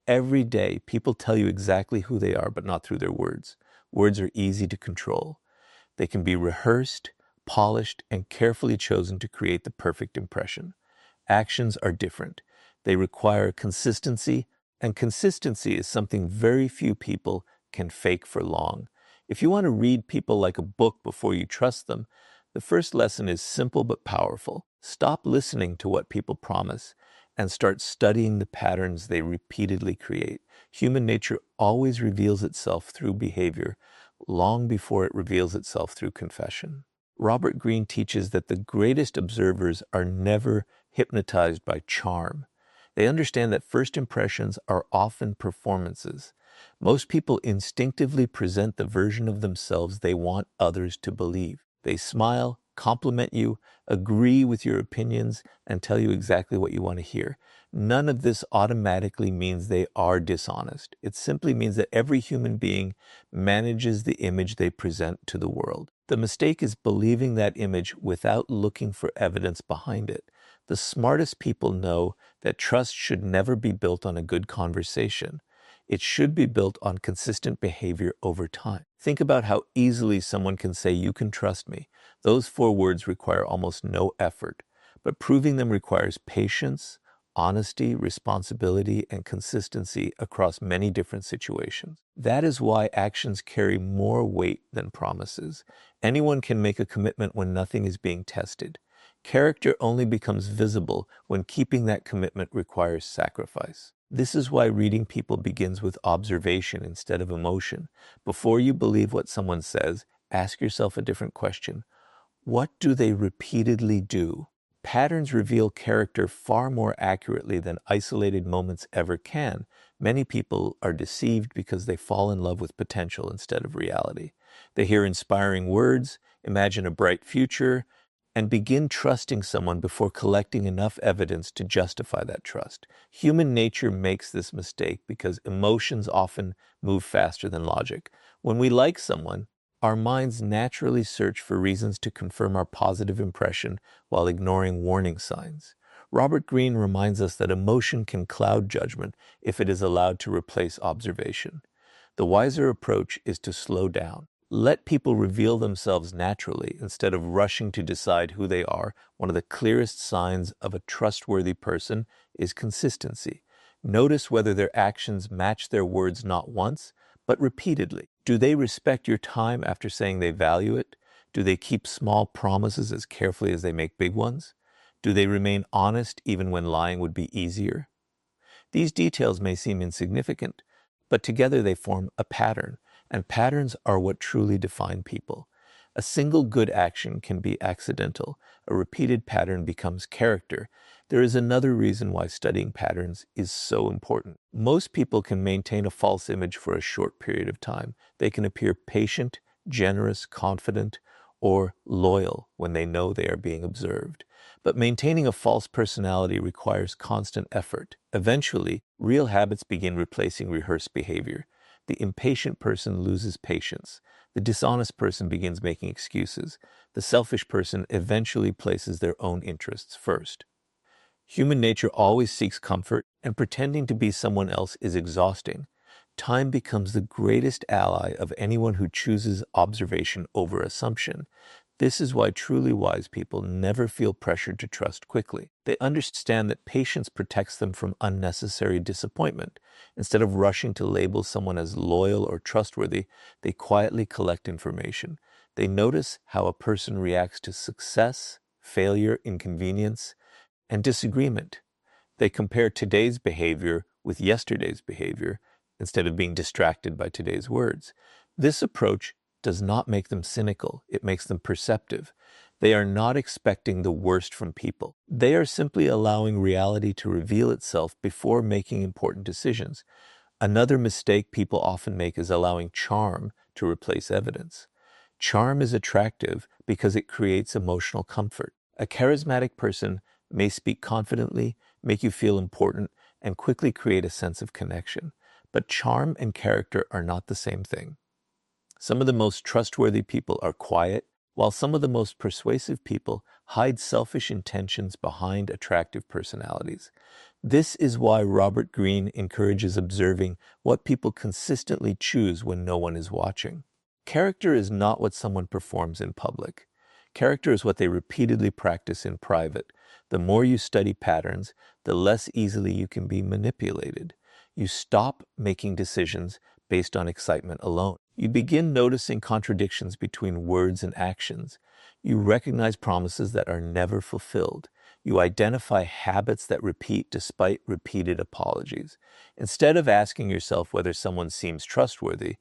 Every day, people tell you exactly who they are, but not through their words. Words are easy to control. They can be rehearsed, polished, and carefully chosen to create the perfect impression. Actions are different. They require consistency, and consistency is something very few people can fake for long. If you want to read people like a book before you trust them, the first lesson is simple but powerful. Stop listening to what people promise and start studying the patterns they repeatedly create. Human nature always reveals itself through behavior long before it reveals itself through confession. Robert Greene teaches that the greatest observers are never hypnotized by charm. They understand that first impressions are often performances. Most people instinctively present the version of themselves they want others to believe. They smile, compliment you, agree with your opinions, and tell you exactly what you want to hear. None of this automatically means they are dishonest. It simply means that every human being manages the image they present to the world. The mistake is believing that image without looking for evidence behind it. The smartest people know that trust should never be built on a good conversation. It should be built on consistent behavior over time. Think about how easily someone can say, "You can trust me." Those 4 words require almost no effort, but proving them requires patience, honesty, responsibility, and consistency across many different situations. That is why actions carry more weight than promises. Anyone can make a commitment when nothing is being tested. Character only becomes visible when keeping that commitment requires sacrifice. This is why reading people begins with observation instead of emotion. Before you believe what someone says, ask yourself a different question. What do they repeatedly do? Patterns reveal character far more accurately than isolated moments ever can. Many people are deceived because they fall in love with potential instead of reality. They hear inspiring words, imagine a bright future, and begin trusting someone before collecting enough evidence to justify that trust. Human nature makes this mistake because emotions often move faster than logic. When we like someone, our minds naturally search for reasons to confirm our positive impression while ignoring warning signs. Robert Greene reminds us that emotion can cloud judgment if it is allowed to replace observation. The wiser approach is to slow down. Let people reveal themselves naturally instead of rushing to decide who they are. One of the clearest signs of a trustworthy person is consistency. Notice whether their actions match their words not once, but repeatedly. Do they respect your time after saying they value it? Do they keep small promises as carefully as they make big ones? Do they remain honest even when lying would be easier? These details may seem insignificant, but together they form a pattern, and patterns are what truly define people. A single good action can be accidental. A repeated pattern becomes character. There is another reason why studying patterns is so important. Most people can maintain a false image for a short period of time. They can appear patient, generous, confident, or loyal when they know they are being observed. But maintaining a false personality requires constant effort. Eventually, real habits begin replacing rehearsed behavior. The impatient person loses patience. The dishonest person begins making excuses. The selfish person eventually places their own interests first. Human nature always seeks comfort, and pretending to be someone else is exhausting. Time becomes the greatest ally of anyone who chooses observation over assumption. This is why truly wise people never feel pressured to trust quickly. They understand that patience protects them from unnecessary disappointment. Instead of rushing to label someone as loyal or trustworthy, they quietly collect information. They notice how a person reacts to success, failure, inconvenience, and disagreement. They compare today's behavior with yesterday's behavior instead of being distracted by today's words. This approach does not make them cynical, it makes them perceptive. They are not expecting the worst from people. They are simply allowing reality to reveal itself before making important decisions. Another mistake people often make is allowing charm to replace evidence. Charm is attractive because it creates emotional comfort. A charismatic person may speak confidently, make you feel important, and quickly create a sense of connection. But charm and character are not the same thing. Some of the most trustworthy people are quiet, while some of the most persuasive people hide selfish intentions behind attractive personalities. This is why Robert Greene encourages observing what people consistently choose when no one is watching. Character is not what someone performs in public. Character is what they repeatedly practice in private. The more you study patterns, the less easily you can be manipulated. You stop making decisions based on excitement alone. You begin noticing contradictions between words and actions. You recognize promises that are never fulfilled. You identify habits that repeat despite repeated apologies. Instead of asking yourself whether someone seems trustworthy,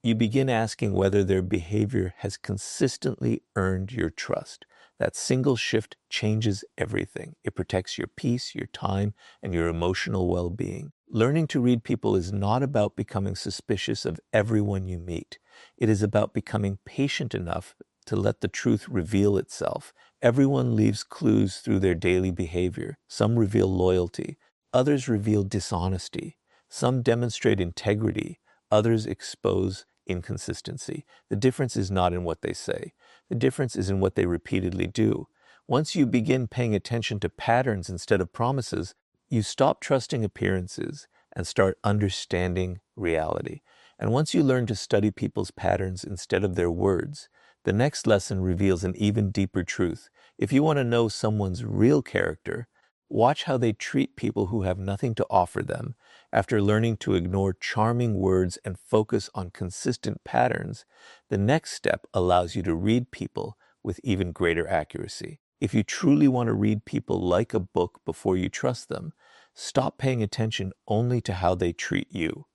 you begin asking whether their behavior has consistently earned your trust. That single shift changes everything. It protects your peace, your time, and your emotional well-being. Learning to read people is not about becoming suspicious of everyone you meet. It is about becoming patient enough to let the truth reveal itself. Everyone leaves clues through their daily behavior. Some reveal loyalty, others reveal dishonesty. Some demonstrate integrity, others expose inconsistency. The difference is not in what they say. The difference is in what they repeatedly do. Once you begin paying attention to patterns instead of promises, you stop trusting appearances and start understanding reality. And once you learn to study people's patterns instead of their words, the next lesson reveals an even deeper truth. If you want to know someone's real character, watch how they treat people who have nothing to offer them. After learning to ignore charming words and focus on consistent patterns, the next step allows you to read people with even greater accuracy. If you truly want to read people like a book before you trust them, stop paying attention only to how they treat you.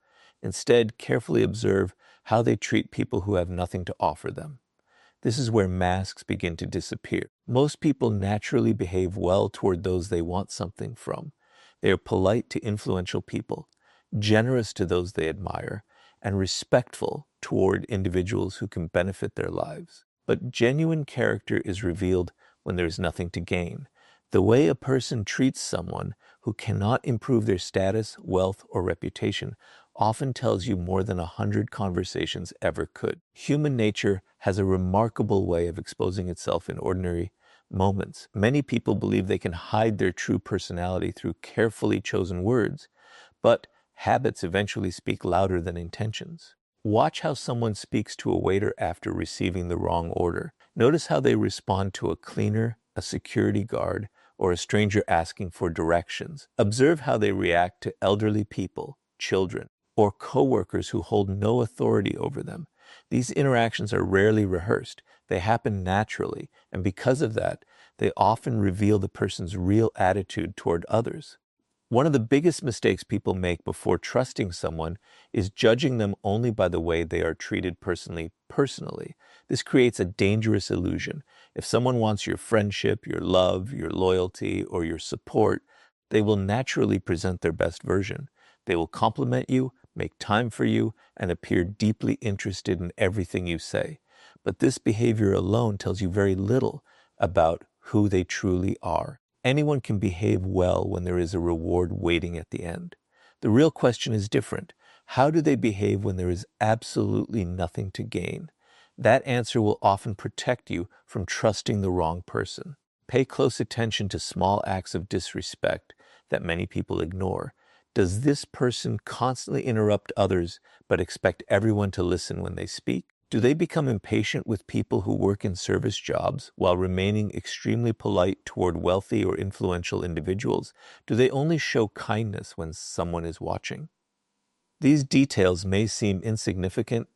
Instead, carefully observe how they treat people who have nothing to offer them. This is where masks begin to disappear. Most people naturally behave well toward those they want something from. They are polite to influential people, generous to those they admire, and respectful toward individuals who can benefit their lives. But genuine character is revealed when there is nothing to gain. The way a person treats someone who cannot improve their status, wealth, or reputation often tells you more than 100 conversations ever could. Human nature has a remarkable way of exposing itself in ordinary moments. Many people believe they can hide their true personality through carefully chosen words, but habits eventually speak louder than intentions. Watch how someone speaks to a waiter after receiving the wrong order. Notice how they respond to a cleaner, a security guard, or a stranger asking for directions. Observe how they react to elderly people, children, or coworkers who hold no authority over them. These interactions are rarely rehearsed. They happen naturally, and because of that, they often reveal the person's real attitude toward others. One of the biggest mistakes people make before trusting someone is judging them only by the way they are treated personally. This creates a dangerous illusion. If someone wants your friendship, your love, your loyalty, or your support, they will naturally present their best version. They will compliment you, make time for you, and appear deeply interested in everything you say. But this behavior alone tells you very little about who they truly are. Anyone can behave well when there is a reward waiting at the end. The real question is different. How do they behave when there is absolutely nothing to gain? That answer will often protect you from trusting the wrong person. Pay close attention to small acts of disrespect that many people ignore. Does this person constantly interrupt others but expect everyone to listen when they speak? Do they become impatient with people who work in service jobs while remaining extremely polite toward wealthy or influential individuals? Do they only show kindness when someone is watching? These details may seem insignificant,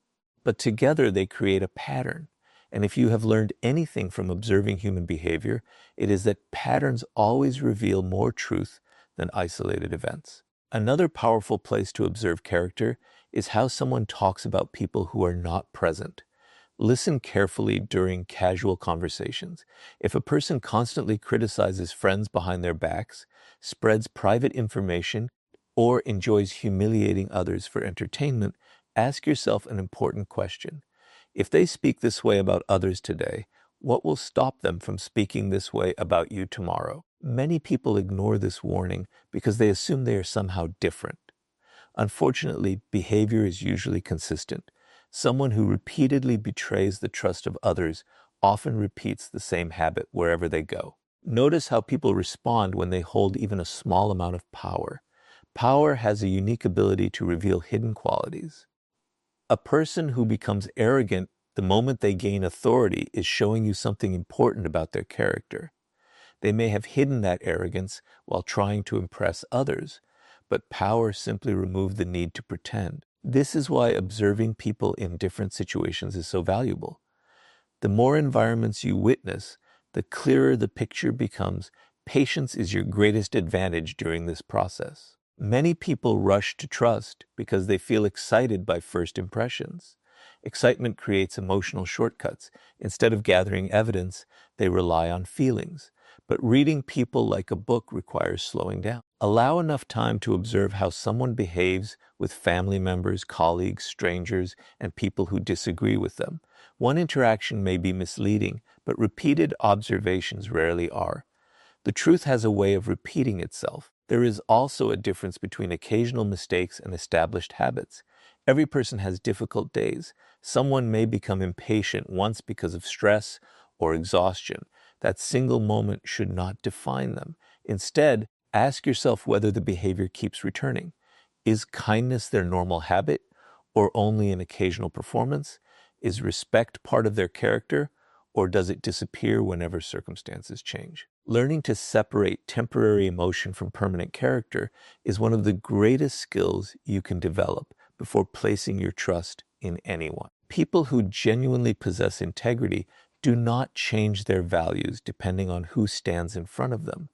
but together they create a pattern. And if you have learned anything from observing human behavior, it is that patterns always reveal more truth than isolated events. Another powerful place to observe character is how someone talks about people who are not present. Listen carefully during casual conversations. If a person constantly criticizes friends behind their backs, spreads private information, or enjoys humiliating others for entertainment, ask yourself an important question. If they speak this way about others today, what will stop them from speaking this way about you tomorrow? Many people ignore this warning because they assume they are somehow different. Unfortunately, behavior is usually consistent. Someone who repeatedly betrays the trust of others often repeats the same habit wherever they go. Notice how people respond when they hold even a small amount of power. Power has a unique ability to reveal hidden qualities. A person who becomes arrogant the moment they gain authority is showing you something important about their character. They may have hidden that arrogance while trying to impress others, but power simply removed the need to pretend. This is why observing people in different situations is so valuable. The more environments you witness, the clearer the picture becomes. Patience is your greatest advantage during this process. Many people rush to trust because they feel excited by first impressions. Excitement creates emotional shortcuts. Instead of gathering evidence, they rely on feelings. But reading people like a book requires slowing down. Allow enough time to observe how someone behaves with family members, colleagues, strangers, and people who disagree with them. One interaction may be misleading, but repeated observations rarely are. The truth has a way of repeating itself. There is also a difference between occasional mistakes and established habits. Every person has difficult days. Someone may become impatient once because of stress or exhaustion. That single moment should not define them. Instead, ask yourself whether the behavior keeps returning. Is kindness their normal habit or only an occasional performance? Is respect part of their character, or does it disappear whenever circumstances change? Learning to separate temporary emotion from permanent character is one of the greatest skills you can develop before placing your trust in anyone. People who genuinely possess integrity do not change their values depending on who stands in front of them.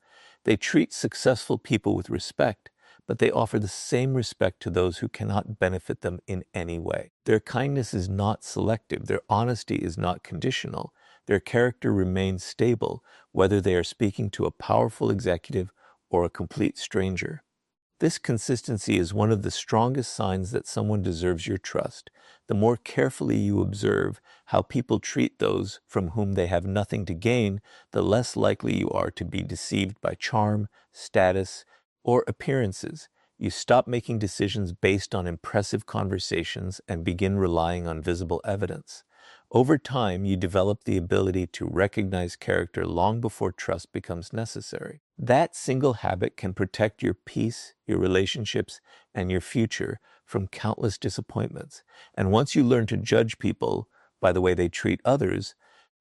They treat successful people with respect, but they offer the same respect to those who cannot benefit them in any way. Their kindness is not selective. Their honesty is not conditional. Their character remains stable, whether they are speaking to a powerful executive or a complete stranger. This consistency is one of the strongest signs that someone deserves your trust. The more carefully you observe how people treat those from whom they have nothing to gain, the less likely you are to be deceived by charm, status, or appearances. You stop making decisions based on impressive conversations and begin relying on visible evidence. Over time, you develop the ability to recognize character long before trust becomes necessary. That single habit can protect your peace, your relationships, and your future from countless disappointments. And once you learn to judge people by the way they treat others,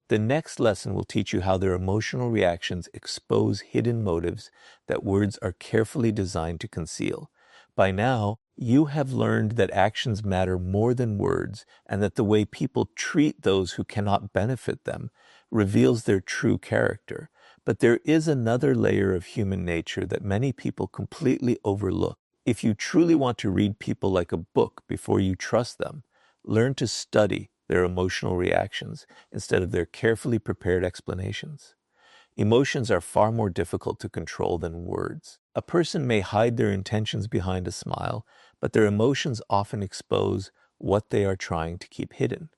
the next lesson will teach you how their emotional reactions expose hidden motives that words are carefully designed to conceal. By now, you have learned that actions matter more than words, and that the way people treat those who cannot benefit them reveals their true character. But there is another layer of human nature that many people completely overlook. If you truly want to read people like a book before you trust them, learn to study their emotional reactions instead of their carefully prepared explanations. Emotions are far more difficult to control than words. A person may hide their intentions behind a smile, but their emotions often expose what they are trying to keep hidden.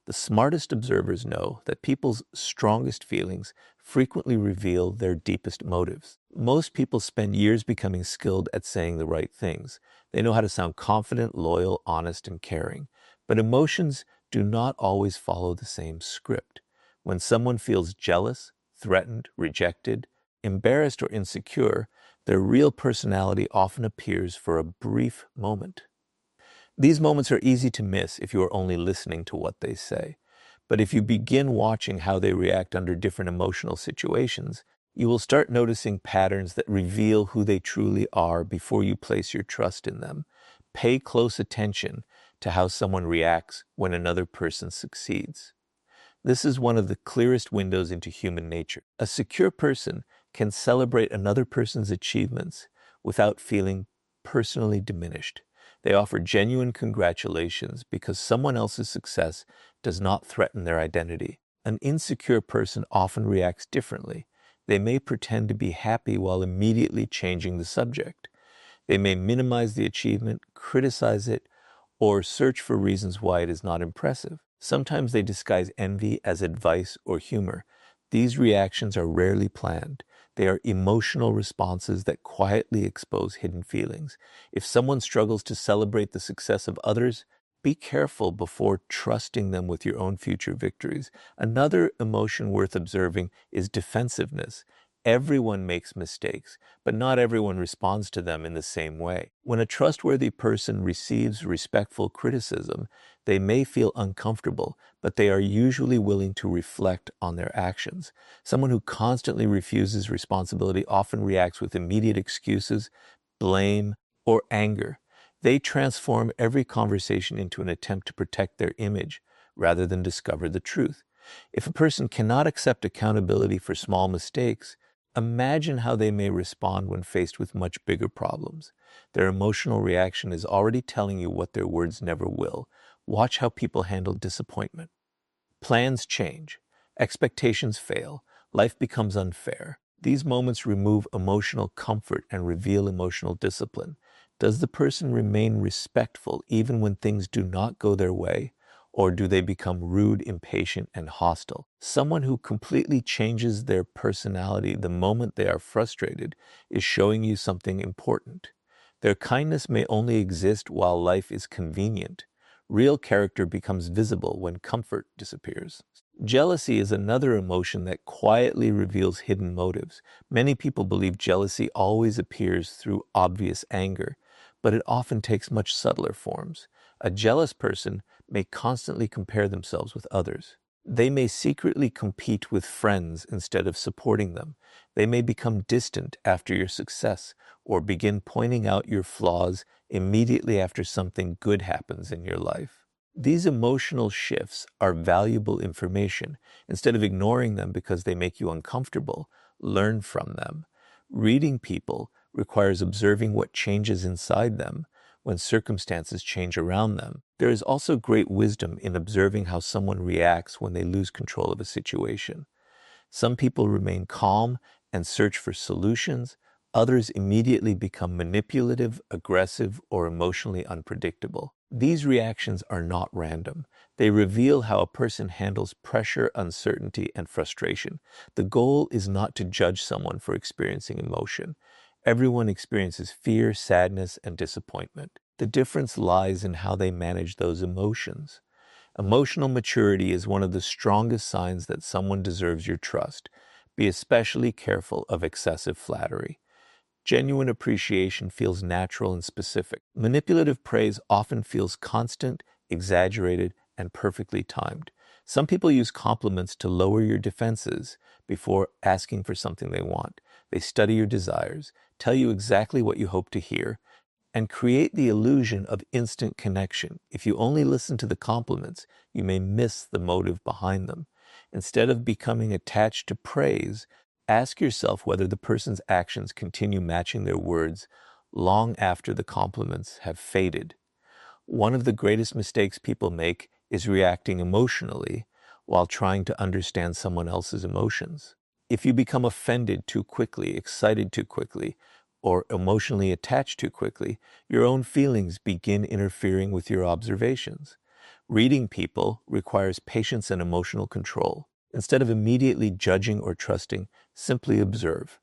The smartest observers know that people's strongest feelings frequently reveal their deepest motives. Most people spend years becoming skilled at saying the right things. They know how to sound confident, loyal, honest, and caring. But emotions do not always follow the same script. When someone feels jealous, threatened, rejected, embarrassed, or insecure, their real personality often appears for a brief moment. These moments are easy to miss if you are only listening to what they say. But if you begin watching how they react under different emotional situations, you will start noticing patterns that reveal who they truly are before you place your trust in them. Pay close attention to how someone reacts when another person succeeds. This is one of the clearest windows into human nature. A secure person can celebrate another person's achievements without feeling personally diminished. They offer genuine congratulations because someone else's success does not threaten their identity. An insecure person often reacts differently. They may pretend to be happy while immediately changing the subject. They may minimize the achievement, criticize it, or search for reasons why it is not impressive. Sometimes they disguise envy as advice or humor. These reactions are rarely planned. They are emotional responses that quietly expose hidden feelings. If someone struggles to celebrate the success of others, be careful before trusting them with your own future victories. Another emotion worth observing is defensiveness. Everyone makes mistakes, but not everyone responds to them in the same way. When a trustworthy person receives respectful criticism, they may feel uncomfortable, but they are usually willing to reflect on their actions. Someone who constantly refuses responsibility often reacts with immediate excuses, blame, or anger. They transform every conversation into an attempt to protect their image rather than discover the truth. If a person cannot accept accountability for small mistakes, imagine how they may respond when faced with much bigger problems. Their emotional reaction is already telling you what their words never will. Watch how people handle disappointment. Plans change, expectations fail, life becomes unfair. These moments remove emotional comfort and reveal emotional discipline. Does the person remain respectful even when things do not go their way? Or do they become rude, impatient, and hostile? Someone who completely changes their personality the moment they are frustrated is showing you something important. Their kindness may only exist while life is convenient. Real character becomes visible when comfort disappears. Jealousy is another emotion that quietly reveals hidden motives. Many people believe jealousy always appears through obvious anger, but it often takes much subtler forms. A jealous person may constantly compare themselves with others. They may secretly compete with friends instead of supporting them. They may become distant after your success or begin pointing out your flaws immediately after something good happens in your life. These emotional shifts are valuable information. Instead of ignoring them because they make you uncomfortable, learn from them. Reading people requires observing what changes inside them when circumstances change around them. There is also great wisdom in observing how someone reacts when they lose control of a situation. Some people remain calm and search for solutions. Others immediately become manipulative, aggressive, or emotionally unpredictable. These reactions are not random. They reveal how a person handles pressure, uncertainty, and frustration. The goal is not to judge someone for experiencing emotion. Everyone experiences fear, sadness, and disappointment. The difference lies in how they manage those emotions. Emotional maturity is one of the strongest signs that someone deserves your trust. Be especially careful of excessive flattery. Genuine appreciation feels natural and specific. Manipulative praise often feels constant, exaggerated, and perfectly timed. Some people use compliments to lower your defenses before asking for something they want. They study your desires, tell you exactly what you hope to hear, and create the illusion of instant connection. If you only listen to the compliments, you may miss the motive behind them. Instead of becoming attached to praise, ask yourself whether the person's actions continue matching their words long after the compliments have faded. One of the greatest mistakes people make is reacting emotionally while trying to understand someone else's emotions. If you become offended too quickly, excited too quickly, or emotionally attached too quickly, your own feelings begin interfering with your observations. Reading people requires patience and emotional control. Instead of immediately judging or trusting, simply observe.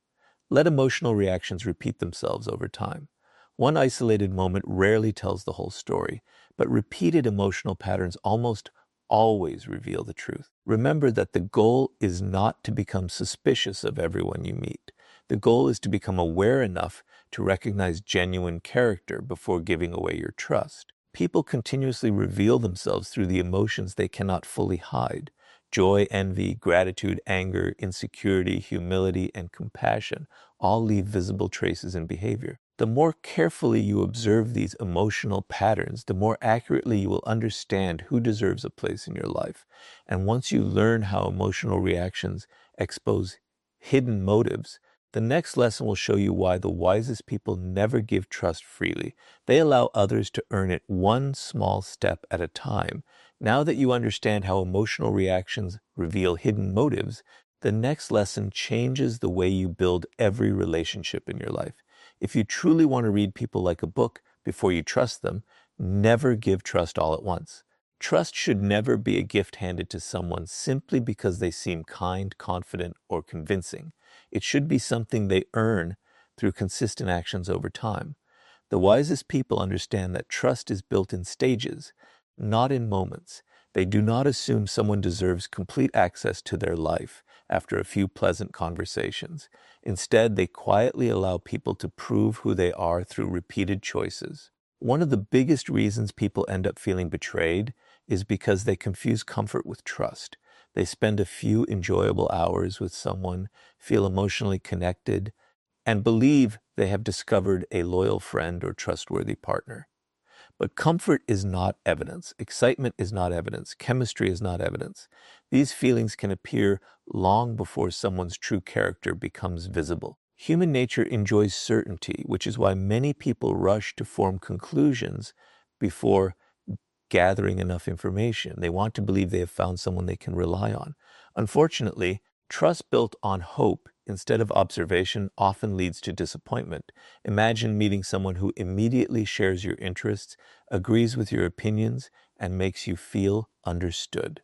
Let emotional reactions repeat themselves over time. One isolated moment rarely tells the whole story, but repeated emotional patterns almost always reveal the truth. Remember that the goal is not to become suspicious of everyone you meet. The goal is to become aware enough to recognize genuine character before giving away your trust. People continuously reveal themselves through the emotions they cannot fully hide. Joy, envy, gratitude, anger, insecurity, humility, and compassion all leave visible traces in behavior. The more carefully you observe these emotional patterns, the more accurately you will understand who deserves a place in your life. And once you learn how emotional reactions expose hidden motives, the next lesson will show you why the wisest people never give trust freely. They allow others to earn it one small step at a time. Now that you understand how emotional reactions reveal hidden motives, the next lesson changes the way you build every relationship in your life. If you truly want to read people like a book before you trust them, never give trust all at once. Trust should never be a gift handed to someone simply because they seem kind, confident, or convincing. It should be something they earn through consistent actions over time. The wisest people understand that trust is built in stages, not in moments. They do not assume someone deserves complete access to their life. after a few pleasant conversations. Instead, they quietly allow people to prove who they are through repeated choices. One of the biggest reasons people end up feeling betrayed is because they confuse comfort with trust. They spend a few enjoyable hours with someone, feel emotionally connected, and believe they have discovered a loyal friend or trustworthy partner. But comfort is not evidence. Excitement is not evidence. Chemistry is not evidence. These feelings can appear long before someone's true character becomes visible. Human nature enjoys certainty, which is why many people rush to form conclusions before gathering enough information. They want to believe they have found someone they can rely on. Unfortunately, trust built on hope instead of observation often leads to disappointment. Imagine meeting someone who immediately shares your interests, agrees with your opinions, and makes you feel understood.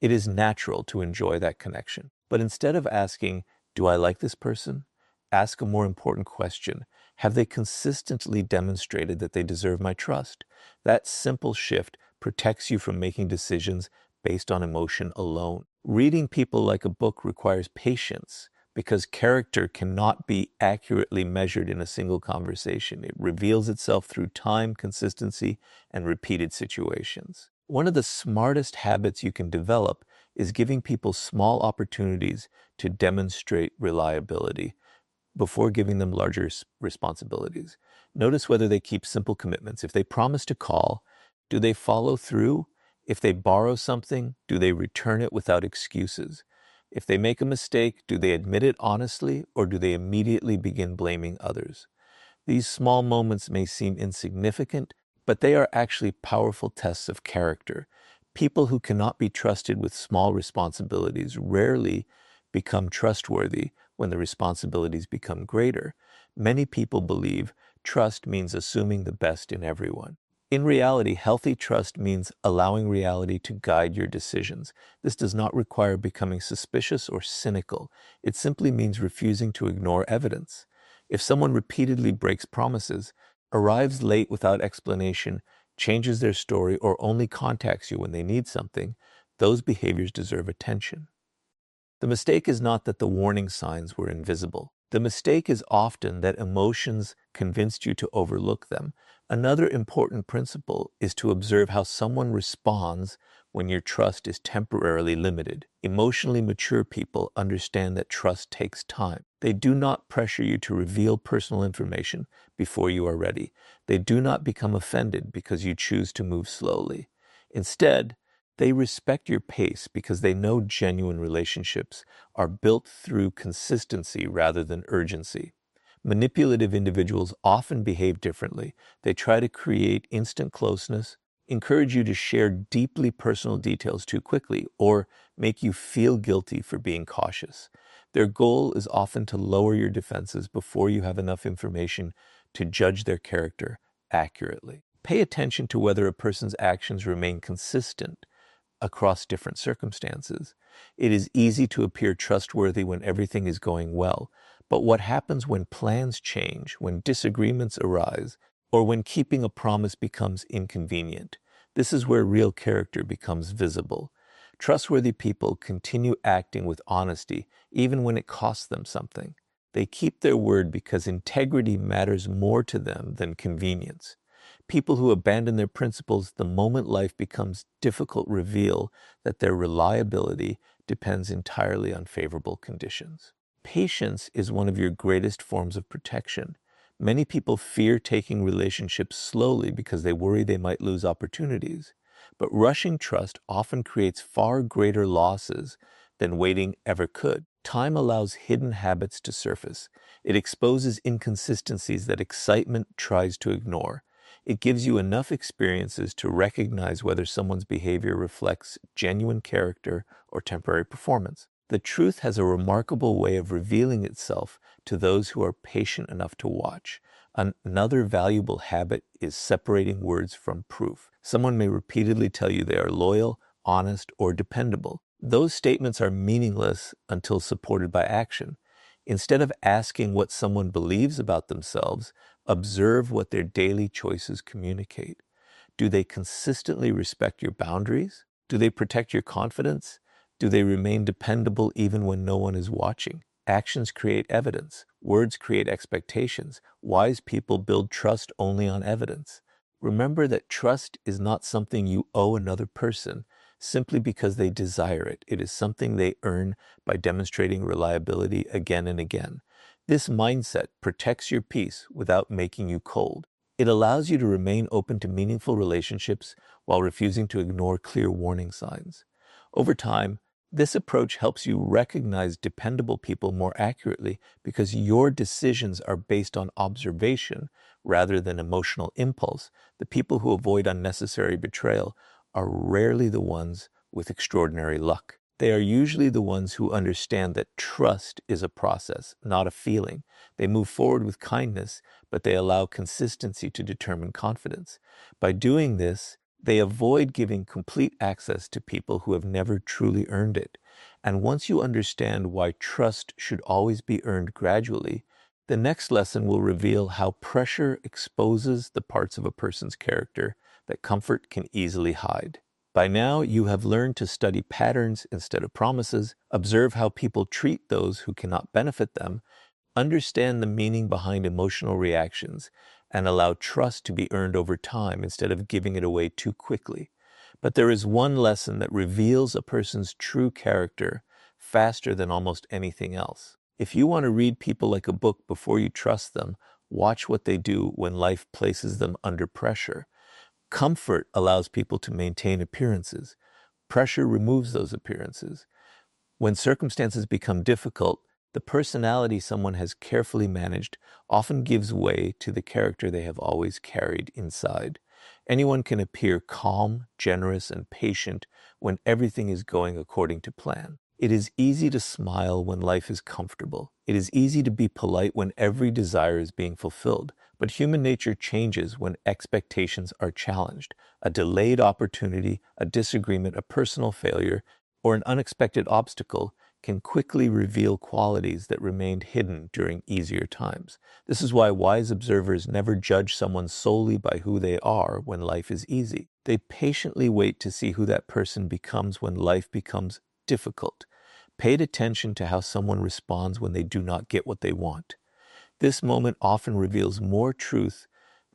It is natural to enjoy that connection. But instead of asking, "Do I like this person?" ask a more important question. Have they consistently demonstrated that they deserve my trust? That simple shift protects you from making decisions based on emotion alone. Reading people like a book requires patience because character cannot be accurately measured in a single conversation. It reveals itself through time, consistency, and repeated situations. One of the smartest habits you can develop is giving people small opportunities to demonstrate reliability before giving them larger responsibilities. Notice whether they keep simple commitments. If they promise to call, do they follow through? If they borrow something, do they return it without excuses? If they make a mistake, do they admit it honestly, or do they immediately begin blaming others? These small moments may seem insignificant, but they are actually powerful tests of character. People who cannot be trusted with small responsibilities rarely become trustworthy when the responsibilities become greater. Many people believe trust means assuming the best in everyone. In reality, healthy trust means allowing reality to guide your decisions. This does not require becoming suspicious or cynical. It simply means refusing to ignore evidence. If someone repeatedly breaks promises, arrives late without explanation, changes their story, or only contacts you when they need something, those behaviors deserve attention. The mistake is not that the warning signs were invisible. The mistake is often that emotions convinced you to overlook them. Another important principle is to observe how someone responds when your trust is temporarily limited. Emotionally mature people understand that trust takes time. They do not pressure you to reveal personal information before you are ready. They do not become offended because you choose to move slowly. Instead, they respect your pace because they know genuine relationships are built through consistency rather than urgency. Manipulative individuals often behave differently. They try to create instant closeness, encourage you to share deeply personal details too quickly, or make you feel guilty for being cautious. Their goal is often to lower your defenses before you have enough information to judge their character accurately. Pay attention to whether a person's actions remain consistent across different circumstances. It is easy to appear trustworthy when everything is going well, but what happens when plans change, when disagreements arise, or when keeping a promise becomes inconvenient? This is where real character becomes visible. Trustworthy people continue acting with honesty even when it costs them something. They keep their word because integrity matters more to them than convenience. People who abandon their principles the moment life becomes difficult reveal that their reliability depends entirely on favorable conditions. Patience is one of your greatest forms of protection. Many people fear taking relationships slowly because they worry they might lose opportunities. But rushing trust often creates far greater losses than waiting ever could. Time allows hidden habits to surface. It exposes inconsistencies that excitement tries to ignore. It gives you enough experiences to recognize whether someone's behavior reflects genuine character or temporary performance. The truth has a remarkable way of revealing itself to those who are patient enough to watch. Another valuable habit is separating words from proof. Someone may repeatedly tell you they are loyal, honest, or dependable. Those statements are meaningless until supported by action. Instead of asking what someone believes about themselves, observe what their daily choices communicate. Do they consistently respect your boundaries? Do they protect your confidence? Do they remain dependable even when no one is watching? Actions create evidence. Words create expectations. Wise people build trust only on evidence. Remember that trust is not something you owe another person simply because they desire it. It is something they earn by demonstrating reliability again and again. This mindset protects your peace without making you cold. It allows you to remain open to meaningful relationships while refusing to ignore clear warning signs. Over time, this approach helps you recognize dependable people more accurately because your decisions are based on observation rather than emotional impulse. The people who avoid unnecessary betrayal are rarely the ones with extraordinary luck. They are usually the ones who understand that trust is a process, not a feeling. They move forward with kindness, but they allow consistency to determine confidence. By doing this, they avoid giving complete access to people who have never truly earned it. And once you understand why trust should always be earned gradually, the next lesson will reveal how pressure exposes the parts of a person's character that comfort can easily hide. By now, you have learned to study patterns instead of promises, observe how people treat those who cannot benefit them, understand the meaning behind emotional reactions, and allow trust to be earned over time instead of giving it away too quickly. But there is one lesson that reveals a person's true character faster than almost anything else. If you want to read people like a book before you trust them, watch what they do when life places them under pressure. Comfort allows people to maintain appearances. Pressure removes those appearances. When circumstances become difficult, the personality someone has carefully managed often gives way to the character they have always carried inside. Anyone can appear calm, generous, and patient when everything is going according to plan. It is easy to smile when life is comfortable. It is easy to be polite when every desire is being fulfilled. But human nature changes when expectations are challenged. A delayed opportunity, a disagreement, a personal failure, or an unexpected obstacle can quickly reveal qualities that remained hidden during easier times. This is why wise observers never judge someone solely by who they are when life is easy. They patiently wait to see who that person becomes when life becomes difficult. Pay attention to how someone responds when they do not get what they want. This moment often reveals more truth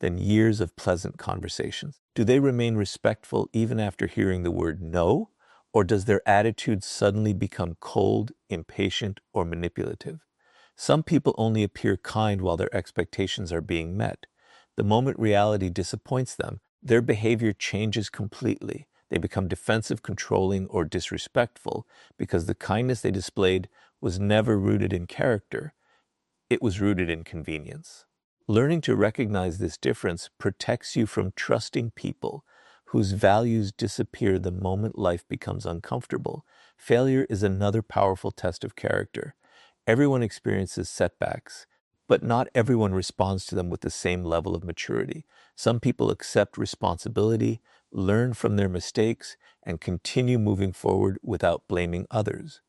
than years of pleasant conversations. Do they remain respectful even after hearing the word no? Or does their attitude suddenly become cold, impatient, or manipulative? Some people only appear kind while their expectations are being met. The moment reality disappoints them, their behavior changes completely. They become defensive, controlling, or disrespectful because the kindness they displayed was never rooted in character. It was rooted in convenience. Learning to recognize this difference protects you from trusting people whose values disappear the moment life becomes uncomfortable. Failure is another powerful test of character. Everyone experiences setbacks, but not everyone responds to them with the same level of maturity. Some people accept responsibility, learn from their mistakes, and continue moving forward without blaming others.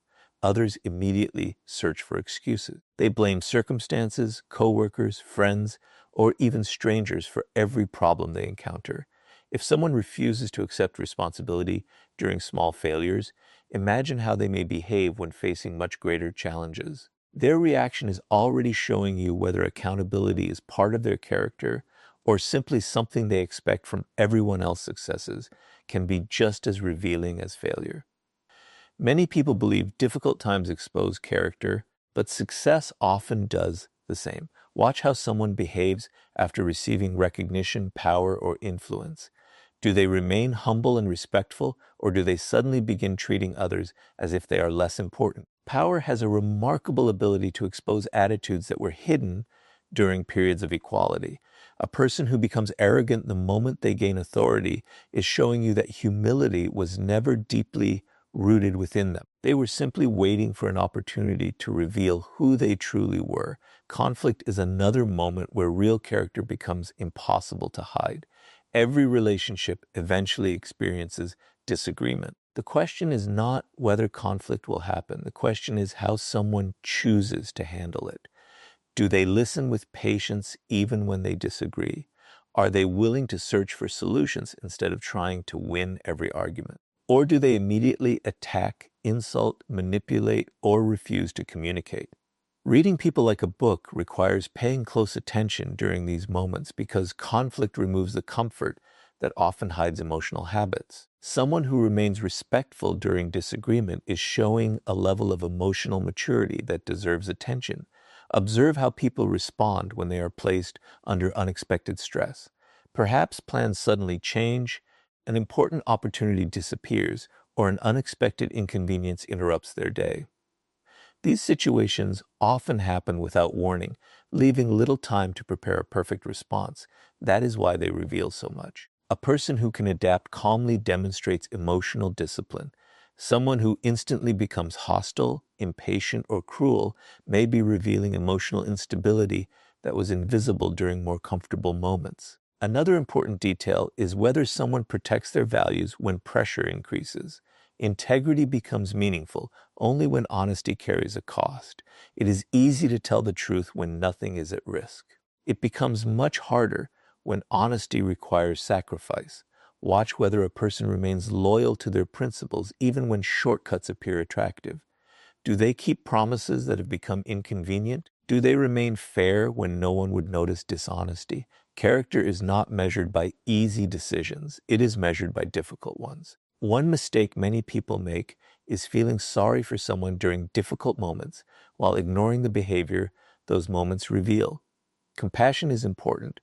Others immediately search for excuses. They blame circumstances, coworkers, friends, or even strangers for every problem they encounter. If someone refuses to accept responsibility during small failures, imagine how they may behave when facing much greater challenges. Their reaction is already showing you whether accountability is part of their character or simply something they expect from everyone else's successes can be just as revealing as failure. Many people believe difficult times expose character, but success often does the same. Watch how someone behaves after receiving recognition, power, or influence. Do they remain humble and respectful, or do they suddenly begin treating others as if they are less important? Power has a remarkable ability to expose attitudes that were hidden during periods of equality. A person who becomes arrogant the moment they gain authority is showing you that humility was never deeply rooted within them. They were simply waiting for an opportunity to reveal who they truly were. Conflict is another moment where real character becomes impossible to hide. Every relationship eventually experiences disagreement. The question is not whether conflict will happen. The question is how someone chooses to handle it. Do they listen with patience even when they disagree? Are they willing to search for solutions instead of trying to win every argument? Or do they immediately attack insult, manipulate, or refuse to communicate. Reading people like a book requires paying close attention during these moments because conflict removes the comfort that often hides emotional habits. Someone who remains respectful during disagreement is showing a level of emotional maturity that deserves attention. Observe how people respond when they are placed under unexpected stress. Perhaps plans suddenly change, an important opportunity disappears, or an unexpected inconvenience interrupts their day. These situations often happen without warning, leaving little time to prepare a perfect response. That is why they reveal so much. A person who can adapt calmly demonstrates emotional discipline. Someone who instantly becomes hostile, impatient, or cruel may be revealing emotional instability that was invisible during more comfortable moments. Another important detail is whether someone protects their values when pressure increases. Integrity becomes meaningful only when honesty carries a cost. It is easy to tell the truth when nothing is at risk. It becomes much harder when honesty requires sacrifice. Watch whether a person remains loyal to their principles even when shortcuts appear attractive. Do they keep promises that have become inconvenient? Do they remain fair when no one would notice dishonesty? Character is not measured by easy decisions. It is measured by difficult ones. One mistake many people make is feeling sorry for someone during difficult moments while ignoring the behavior those moments reveal. Compassion is important,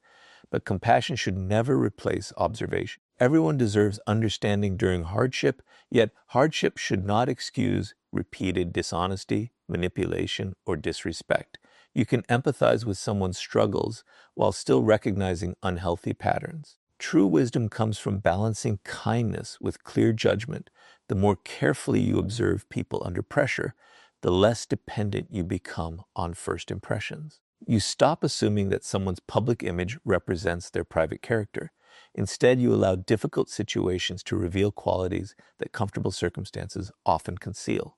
but compassion should never replace observation. Everyone deserves understanding during hardship, yet hardship should not excuse repeated dishonesty, manipulation, or disrespect. You can empathize with someone's struggles while still recognizing unhealthy patterns. True wisdom comes from balancing kindness with clear judgment. The more carefully you observe people under pressure, the less dependent you become on first impressions. You stop assuming that someone's public image represents their private character. Instead, you allow difficult situations to reveal qualities that comfortable circumstances often conceal.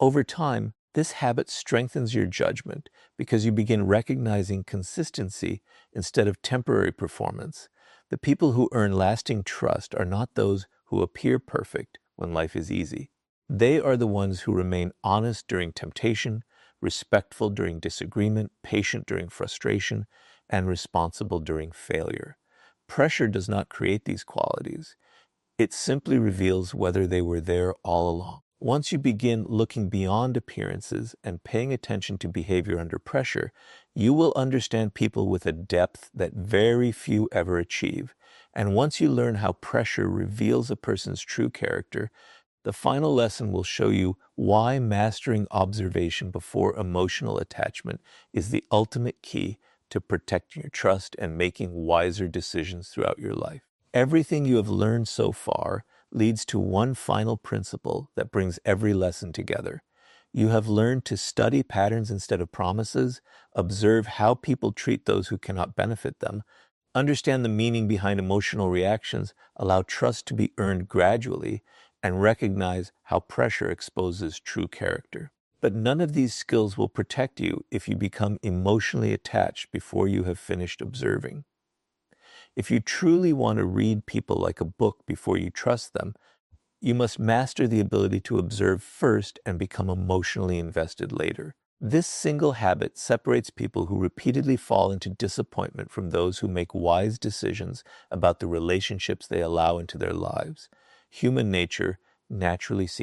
Over time, this habit strengthens your judgment because you begin recognizing consistency instead of temporary performance. The people who earn lasting trust are not those who appear perfect when life is easy. They are the ones who remain honest during temptation, respectful during disagreement, patient during frustration, and responsible during failure. Pressure does not create these qualities. It simply reveals whether they were there all along. Once you begin looking beyond appearances and paying attention to behavior under pressure, you will understand people with a depth that very few ever achieve. And once you learn how pressure reveals a person's true character, the final lesson will show you why mastering observation before emotional attachment is the ultimate key to protecting your trust and making wiser decisions throughout your life. Everything you have learned so far leads to one final principle that brings every lesson together. You have learned to study patterns instead of promises, observe how people treat those who cannot benefit them, understand the meaning behind emotional reactions, allow trust to be earned gradually, and recognize how pressure exposes true character. But none of these skills will protect you if you become emotionally attached before you have finished observing. If you truly want to read people like a book before you trust them, you must master the ability to observe first and become emotionally invested later. This single habit separates people who repeatedly fall into disappointment from those who make wise decisions about the relationships they allow into their lives. Human nature naturally seeks